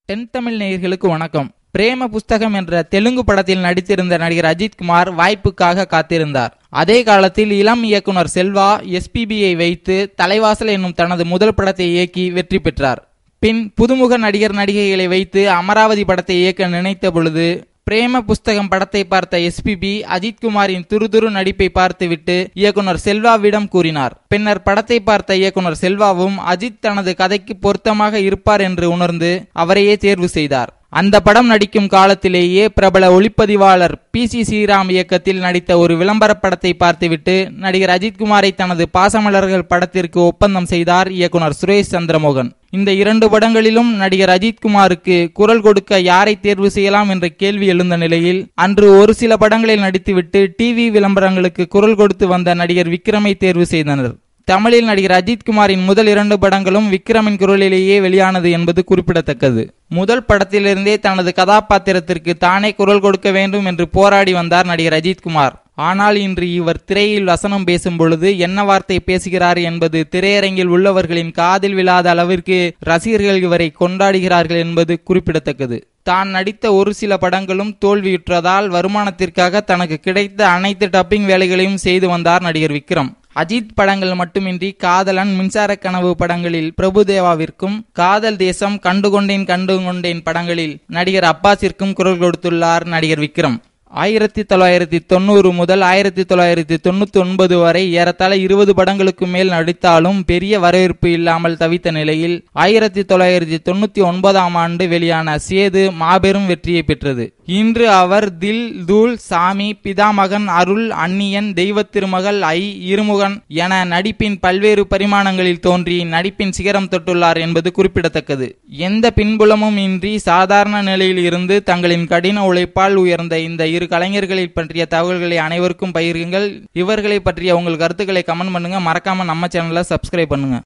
தென் தமிழ் நேயர்களுக்கு வணக்கம். பிரேம புஸ்தகம் என்ற தெலுங்கு படத்தில் நடித்திருந்த நடிகர் அஜித்குமார் வாய்ப்புக்காக காத்திருந்தார். அதே காலத்தில் இளம் இயக்குனர் செல்வா எஸ்பிபியை வைத்து தலைவாசல் என்னும் தனது முதல் படத்தை இயக்கி வெற்றி பெற்றார். பின் புதுமுக நடிகர் நடிகைகளை வைத்து அமராவதி படத்தை இயக்க நினைத்த பொழுது பிரேம புஸ்தகம் படத்தை பார்த்த எஸ்பிபி அஜித்குமாரின் துருதுரு நடிப்பை பார்த்துவிட்டு இயக்குனர் செல்வாவிடம் கூறினார். பின்னர் படத்தை பார்த்த இயக்குனர் செல்வாவும் அஜித் தனது கதைக்கு பொருத்தமாக இருப்பார் என்று உணர்ந்து அவரையே தேர்வு செய்தார். அந்த படம் நடிக்கும் காலத்திலேயே பிரபல ஒளிப்பதிவாளர் PC ஸ்ரீராம் இயக்கத்தில் நடித்த ஒரு விளம்பர படத்தை பார்த்துவிட்டு நடிகர் அஜித்குமாரை தனது பாசமலர்கள் படத்திற்கு ஒப்பந்தம் செய்தார் இயக்குனர் சுரேஷ் சந்திரமோகன். இந்த இரண்டு படங்களிலும் நடிகர் அஜித்குமாருக்கு குரல் கொடுக்க யாரை தேர்வு செய்யலாம் என்ற கேள்வி எழுந்த நிலையில் அன்று ஒரு சில படங்களில் நடித்துவிட்டு டிவி விளம்பரங்களுக்கு குரல் கொடுத்து வந்த நடிகர் விக்ரமை தேர்வு செய்தனர். தமிழில் நடிகர் அஜித்குமாரின் முதல் 2 படங்களும் விக்ரமின் குரலிலேயே வெளியானது என்பது குறிப்பிடத்தக்கது. முதல் படத்திலிருந்தே தனது கதாபாத்திரத்திற்கு தானே குரல் கொடுக்க வேண்டும் என்று போராடி வந்தார் நடிகர் அஜித்குமார். ஆனால் இன்று இவர் திரையில் வசனம் பேசும் பொழுது என்ன வார்த்தை பேசுகிறார் என்பது திரையரங்கில் உள்ளவர்களின் காதில் விழாத அளவிற்கு ரசிகர்கள் இவரை கொண்டாடுகிறார்கள் என்பது குறிப்பிடத்தக்கது. தான் நடித்த ஒரு சில படங்களும் தோல்வியுற்றதால் வருமானத்திற்காக தனக்கு கிடைத்த அனைத்து டப்பிங் வேலைகளையும் செய்து வந்தார் நடிகர் விக்ரம். அஜித் படங்கள் மட்டுமின்றி காதலன், மின்சார கனவு படங்களில் பிரபுதேவாவிற்கும், காதல் தேசம், கண்டுகொண்டேன் படங்களில் நடிகர் அப்பாஸிற்கும் குரல் கொடுத்துள்ளார் நடிகர் விக்ரம். 1990 முதல் 1999 வரை ஏறத்தாழ 20 படங்களுக்கு மேல் நடித்தாலும் பெரிய வரவேற்பு இல்லாமல் தவித்த நிலையில் 1999ஆம் ஆண்டு வெளியான சேது மாபெரும் வெற்றியை பெற்றது. இன்று அவர் தில், தூள், சாமி, பிதாமகன், அருள், அந்நியன், தெய்வ திருமகள், இருமுகன் என நடிப்பின் பல்வேறு பரிமாணங்களில் தோன்றி நடிப்பின் சிகரம் தொட்டுள்ளார் என்பது குறிப்பிடத்தக்கது. எந்த பின்புலமும் இன்றி சாதாரண நிலையில் இருந்து தங்களின் கடின உழைப்பால் உயர்ந்த இந்த இரு கலைஞர்களை பற்றிய தகவல்களை அனைவருக்கும் பகிருங்கள். இவர்களை பற்றிய உங்கள் கருத்துக்களை கமெண்ட் பண்ணுங்க. மறக்காம நம்ம சேனலை சப்ஸ்கிரைப் பண்ணுங்க.